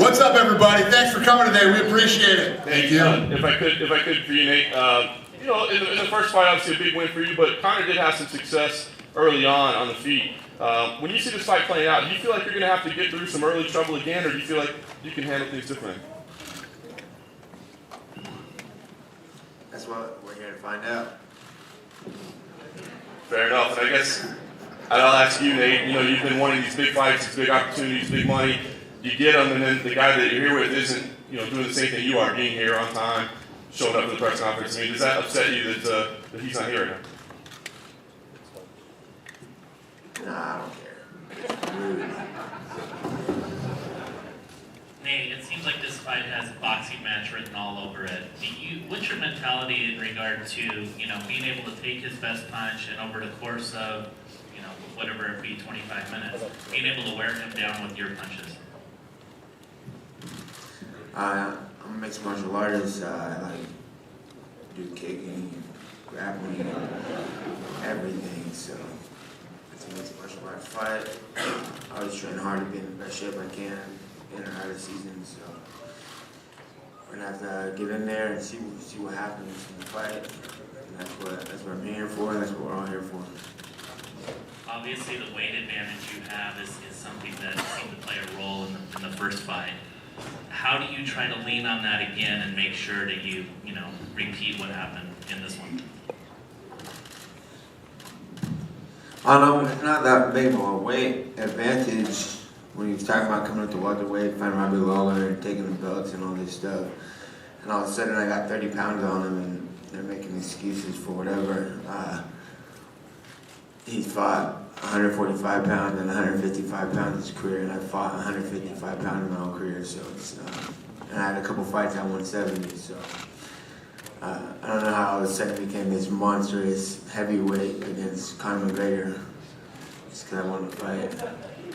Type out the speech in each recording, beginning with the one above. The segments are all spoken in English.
What's up, everybody? Thanks for coming today. We appreciate it. Thank you. If I could for you, Nate. You know, in the first fight, obviously a big win for you, but Conor did have some success early on the feet. When you see this fight playing out, do you feel like you're going to have to get through some early trouble again, or do you feel like you can handle things differently? That's what we're here to find out. Fair enough. And I guess I'll ask you, Nate. You know, you've been wanting these big fights, these big opportunities, big money. You get them, and then the guy that you're here with isn't, you know, doing the same thing you are, being here on time, showing up for the press conference. I mean, does that upset you that he's not here right now? Nah, I don't care. Nate, it seems like this fight has a boxing match written all over it. What's your mentality in regard to, you know, being able to take his best punch and over the course of, you know, whatever it be, 25 minutes, being able to wear him down with your punches? I'm a mixed martial artist. I like do kicking, grappling, everything. So it's a mixed martial arts fight. I always train hard to be in the best shape I can in or out of the season. So we're gonna have to get in there and see what happens in the fight. And that's what I'm here for. That's what we're all here for. Obviously, the weight advantage you have is something that seemed to play a role in the first fight. How do you try to lean on that again and make sure that you know, repeat what happened in this one? I don't know, it's not that big of a weight advantage when he was talking about coming up to welterweight, fighting Robbie Lawler, and taking the belts and all this stuff. And all of a sudden I got 30 pounds on him and they're making excuses for whatever. He's fought 145 pounds and 155 pounds his career, and I fought 155 pounds in my whole career. So it's, and I had a couple fights at 170. So I don't know how all of a sudden became this monstrous heavyweight against Conor McGregor. Just because I wanted to fight.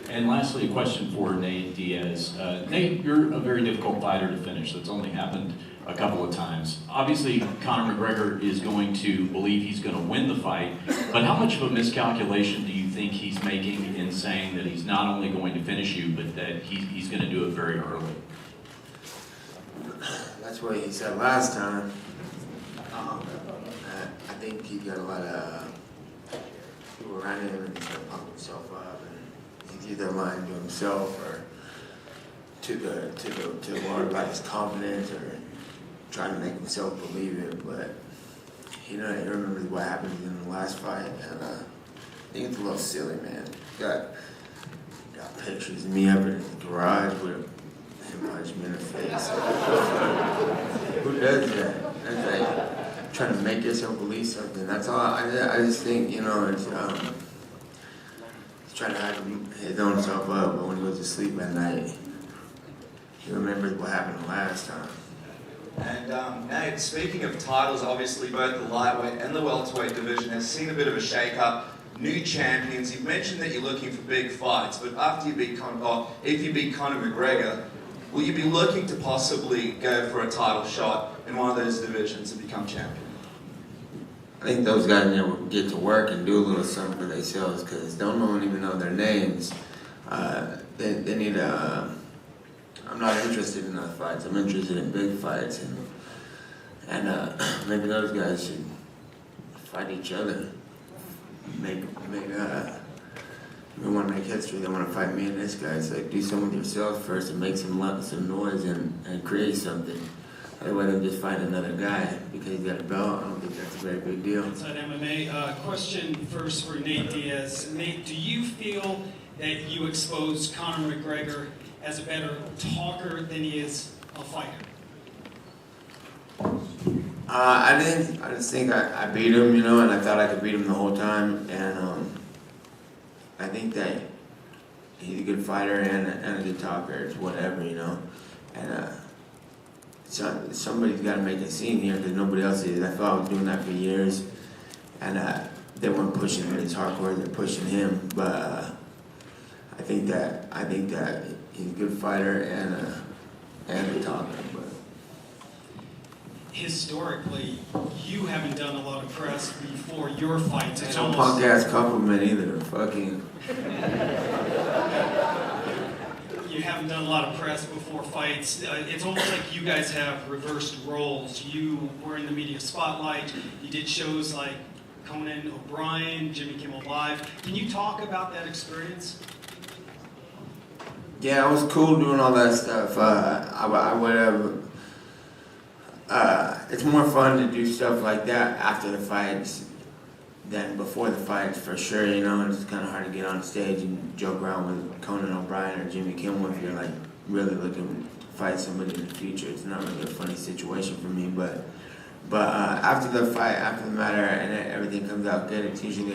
And lastly, a question for Nate Diaz. Nate, you're a very difficult fighter to finish. That's only happened a couple of times. Obviously, Conor McGregor is going to believe he's going to win the fight, but how much of a miscalculation do you think he's making in saying that he's not only going to finish you, but that he's going to do it very early? That's what he said last time. I think he got a lot of people around him and he's going to pump himself up. And he's either lying to himself or to the world about his confidence or trying to make himself believe it. But he remembers what happened in the last fight, and I think it's a little silly, man. Got pictures of me up in the garage with him punching me in the face. Who does that? That's like trying to make yourself believe something. That's all. I just think, you know, it's he's trying to hype his own self up, but when he goes to sleep at night, he remembers what happened the last time. And Nate, speaking of titles, obviously both the lightweight and the welterweight division has seen a bit of a shake-up. New champions. You've mentioned that you're looking for big fights, but after you beat if you beat Conor McGregor, will you be looking to possibly go for a title shot in one of those divisions and become champion? I think those guys need to get to work and do a little something for themselves, because no one even know their names. They need to. I'm not interested in those fights. I'm interested in big fights, and maybe those guys should fight each other. They want to make history. They want to fight me and this guy. It's like, do something with yourself first and make some noise and create something. Otherwise, I'm just fighting another guy because he's got a belt. I don't think that's a very big deal. Inside MMA, question first for Nate Diaz. Nate, do you feel that you expose Conor McGregor as a better talker than he is a fighter? I just think I beat him, you know, and I thought I could beat him the whole time. And I think that he's a good fighter and a good talker. It's whatever, you know. And somebody's got to make a scene here because nobody else is. I thought I was doing that for years, and they weren't pushing him as hardcore. They're pushing him, but I think that he's a good fighter and a talker. But historically, you haven't done a lot of press before your fights. It's no punk ass compliment either. Fucking. you haven't done a lot of press before fights. It's almost like you guys have reversed roles. You were in the media spotlight. You did shows like Conan O'Brien, Jimmy Kimmel Live. Can you talk about that experience? Yeah, it was cool doing all that stuff. I would have. It's more fun to do stuff like that after the fights than before the fights, for sure. You know, it's kind of hard to get on stage and joke around with Conan O'Brien or Jimmy Kimmel if you're like really looking to fight somebody in the future. It's not really a funny situation for me, but after the fight, after the matter, and everything comes out good, it's usually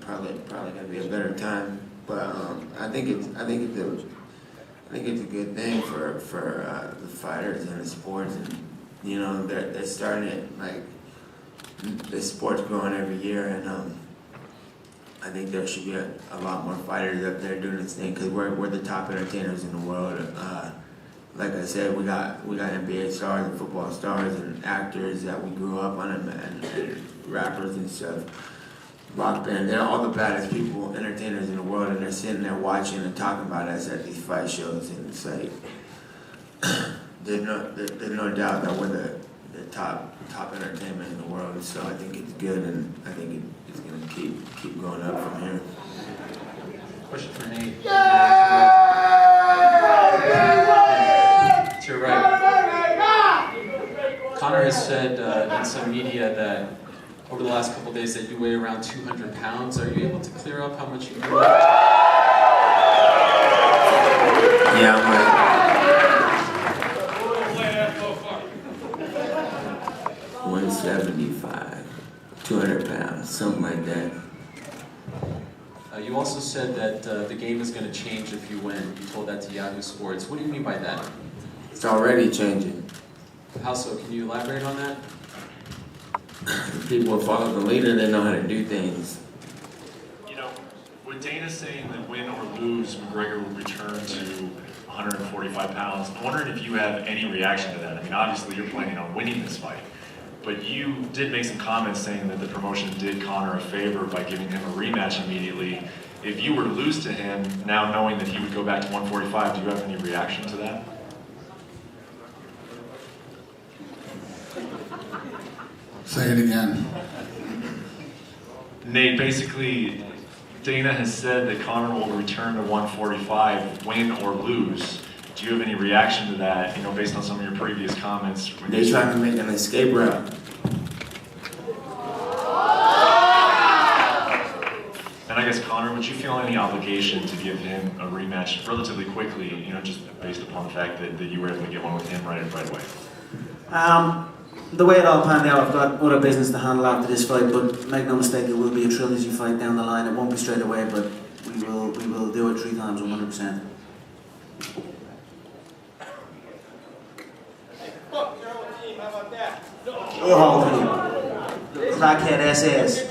probably gonna be a better time. But I think it's a good thing for the fighters and the sports, and you know they're starting it like the sport's growing every year, and I think there should be a lot more fighters up there doing this thing because we're the top entertainers in the world. Like I said, we got NBA stars and football stars and actors that we grew up on, and rappers and stuff. Rock band, they're all the baddest people, entertainers in the world, and they're sitting there watching and talking about us at these fight shows, and it's like there's no doubt that we're the top entertainment in the world. So I think it's good, and I think it's gonna keep going up from here. Question for Nate. To your right. Conor has said in some media that over the last couple of days that you weigh around 200 pounds. Are you able to clear up how much you weigh? Yeah, I'm like 175, 200 pounds, something like that. You also said that the game is going to change if you win. You told that to Yahoo Sports. What do you mean by that? It's already changing. How so? Can you elaborate on that? People follow the leader, they know how to do things. You know, with Dana saying that win or lose, McGregor will return to 145 pounds, I'm wondering if you have any reaction to that. I mean, obviously you're planning on winning this fight, but you did make some comments saying that the promotion did Conor a favor by giving him a rematch immediately. If you were to lose to him, now knowing that he would go back to 145, do you have any reaction to that? Say it again. Nate, basically, Dana has said that Conor will return to 145, win or lose. Do you have any reaction to that, you know, based on some of your previous comments? They're trying to make an escape route. And I guess, Conor, would you feel any obligation to give him a rematch relatively quickly, you know, just based upon the fact that you were able to get one with him right away? The way it all panned out, I've got other business to handle after this fight, but make no mistake, it will be a trilogy fight down the line. It won't be straight away, but we will do it 3 times, 100%. Oh, crackhead SS.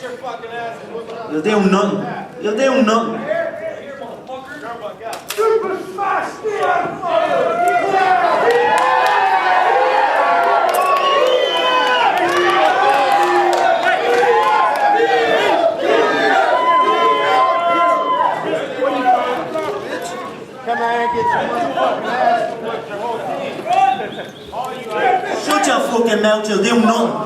You'll do nothing. You'll do nothing. Super smash! Come on and get your motherfucking ass and work your whole team. Shut your fucking mouth, you'll do nothing.